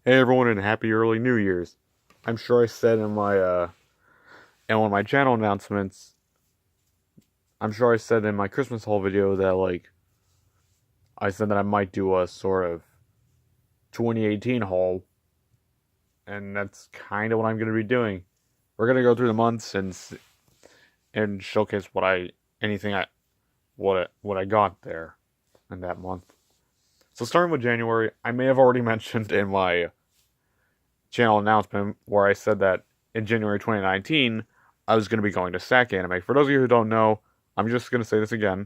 Hey everyone, and happy early New Year's. I'm sure I said in one of my channel announcements, I'm sure I said in my Christmas haul video that I said that I might do a sort of 2018 haul, and that's kind of what I'm going to be doing. We're going to go through the months and showcase anything I what I got there in that month. So starting with January, I may have already mentioned in my channel announcement where I said that in January 2019, I was going to be going to SAC Anime. For those of you who don't know, I'm just going to say this again.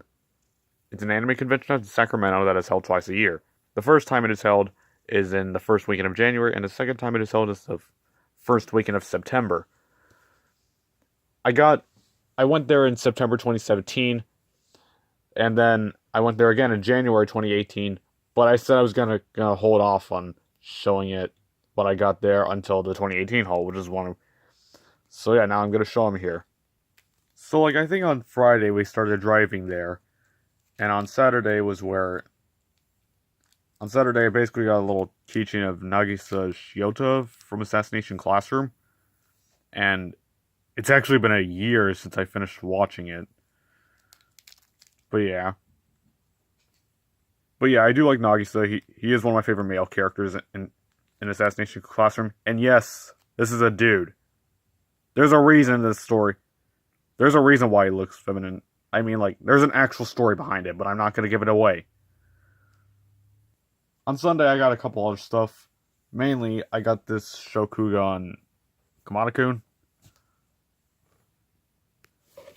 It's an anime convention in Sacramento that is held twice a year. The first time it is held is in the first weekend of January, and the second time it is held is the first weekend of September. I went there in September 2017, and then I went there again in January 2018, but I said I was gonna hold off on showing it when I got there until the 2018 haul, which is one of. So yeah, now I'm gonna show them here. So I think on Friday we started driving there, and on Saturday I basically got a little teaching of Nagisa Shiota from Assassination Classroom, and it's actually been a year since I finished watching it. But yeah. But yeah, I do like Nagisa. He is one of my favorite male characters in Assassination Classroom. And yes, this is a dude. There's a reason in this story. There's a reason why he looks feminine. I mean, there's an actual story behind it, but I'm not going to give it away. On Sunday, I got a couple other stuff. Mainly, I got this Shokugan Kamada-kun.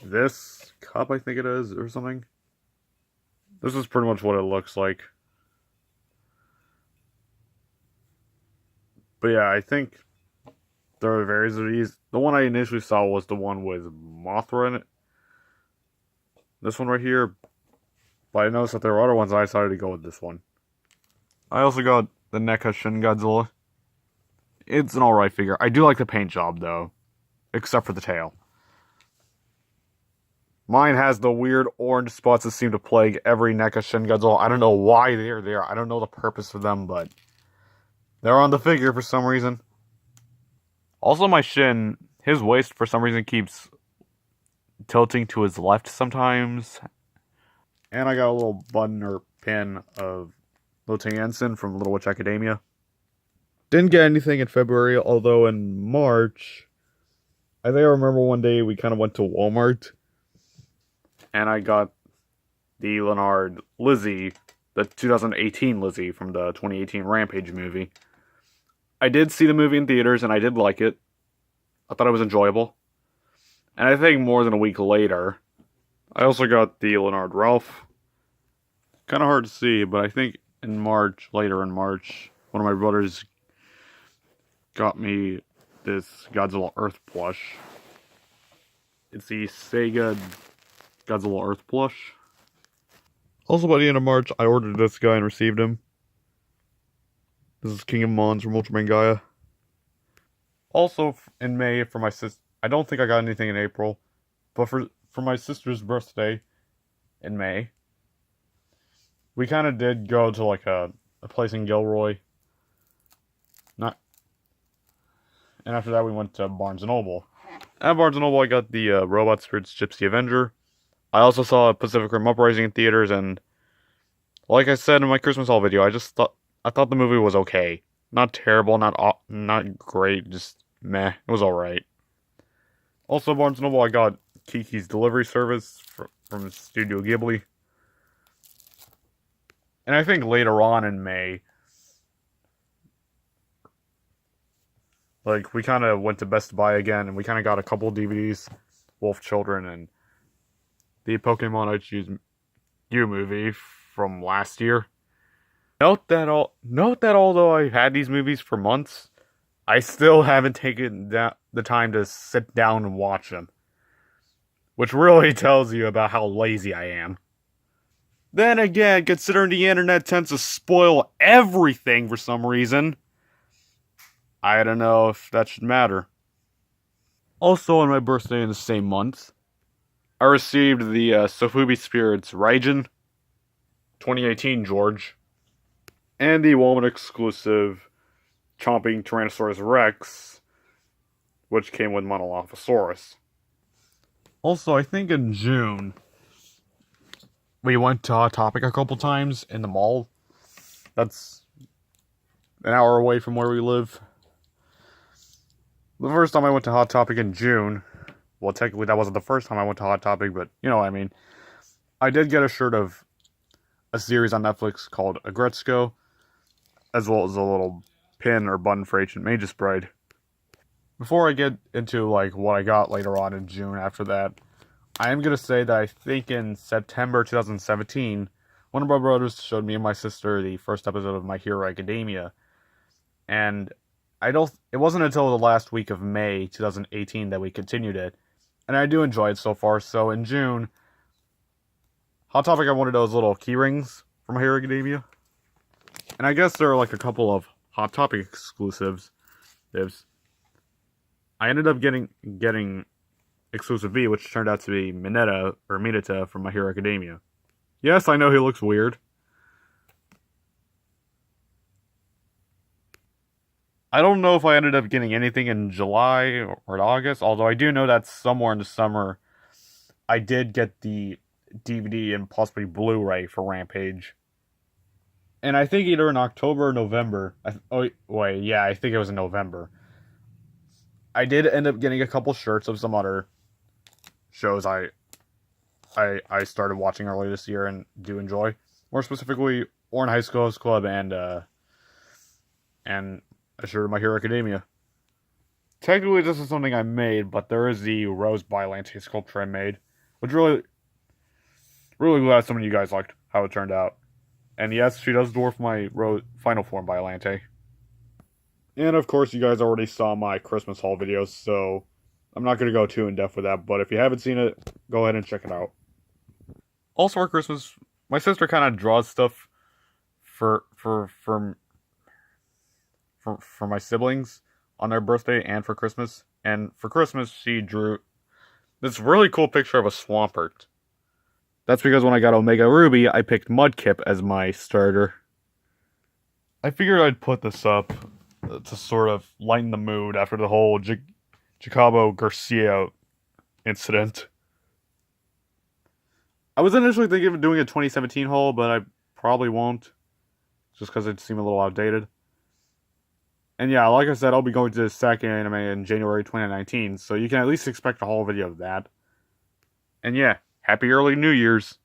This cup, I think it is, or something. This is pretty much what it looks like. But yeah, I think there are various of these. The one I initially saw was the one with Mothra in it. This one right here. But I noticed that there were other ones, and I decided to go with this one. I also got the NECA Shin Godzilla. It's an alright figure. I do like the paint job, though. Except for the tail. Mine has the weird orange spots that seem to plague every NECA Shin Godzilla. I don't know why they're there. I don't know the purpose of them, but they're on the figure for some reason. Also, my Shin, his waist for some reason keeps tilting to his left sometimes. And I got a little button or pin of Lieutenant Ensign from Little Witch Academia. Didn't get anything in February, although in March, I think I remember one day we kind of went to Walmart, and I got the Leonard Lizzie, the 2018 Lizzie from the 2018 Rampage movie. I did see the movie in theaters, and I did like it. I thought it was enjoyable. And I think more than a week later, I also got the Leonard Ralph. Kind of hard to see, but I think later in March, one of my brothers got me this Godzilla Earth plush. It's the Sega Godzilla Earth plush. Also, by the end of March, I ordered this guy and received him. This is King of Mons from Ultraman Gaia. Also, in May, for my sister, I don't think I got anything in April, but for my sister's birthday in May, we kind of did go to a place in Gilroy. And after that, we went to Barnes & Noble. At Barnes & Noble, I got the Robot Spirits Gypsy Avenger. I also saw Pacific Rim Uprising in theaters, and like I said in my Christmas haul video, I thought the movie was okay. Not terrible, not great, just meh. It was alright. Also, Barnes & Noble, I got Kiki's Delivery Service from Studio Ghibli. And I think later on in May, we kind of went to Best Buy again, and we kind of got a couple DVDs, Wolf Children, and the Pokemon I Choose You movie from last year. Note that although I've had these movies for months, I still haven't taken the time to sit down and watch them. Which really tells you about how lazy I am. Then again, considering the internet tends to spoil everything for some reason, I don't know if that should matter. Also, on my birthday in the same month, I received the Sofubi Spirits Raijin 2018 George, and the Walmart exclusive chomping Tyrannosaurus Rex, which came with Monolophosaurus. Also, I think in June, we went to Hot Topic a couple times in the mall. That's an hour away from where we live. The first time I went to Hot Topic in June, well, technically that wasn't the first time I went to Hot Topic, but you know what I mean. I did get a shirt of a series on Netflix called Agretzko, as well as a little pin or button for Ancient Magus Bride. Before I get into like what I got later on in June after that, I am going to say that I think in September 2017, one of my brothers showed me and my sister the first episode of My Hero Academia. And it wasn't until the last week of May 2018 that we continued it. And I do enjoy it so far. So in June, Hot Topic got one of those little key rings from My Hero Academia. And I guess there are like a couple of Hot Topic exclusives. I ended up getting Exclusive V, which turned out to be Mineta from My Hero Academia. Yes, I know he looks weird. I don't know if I ended up getting anything in July or in August, although I do know that somewhere in the summer I did get the DVD and possibly Blu-ray for Rampage. And I think either in October or November. I think it was in November. I did end up getting a couple shirts of some other shows I started watching earlier this year and do enjoy. More specifically, Ouran High School Host Club and a shirt of My Hero Academia. Technically, this is something I made, but there is the Rose Bylante sculpture I made, which really glad some of you guys liked how it turned out. And yes, she does dwarf my Final Form Bylante. And of course, you guys already saw my Christmas haul videos, so I'm not going to go too in-depth with that, but if you haven't seen it, go ahead and check it out. Also for Christmas, my sister kind of draws stuff for my siblings on their birthday and for Christmas. And for Christmas, she drew this really cool picture of a Swampert. That's because when I got Omega Ruby, I picked Mudkip as my starter. I figured I'd put this up to sort of lighten the mood after the whole Jacobo Garcia incident. I was initially thinking of doing a 2017 haul, but I probably won't, just because it seemed a little outdated. And yeah, like I said, I'll be going to Sake Anime in January 2019, so you can at least expect a haul video of that. And yeah, happy early New Year's!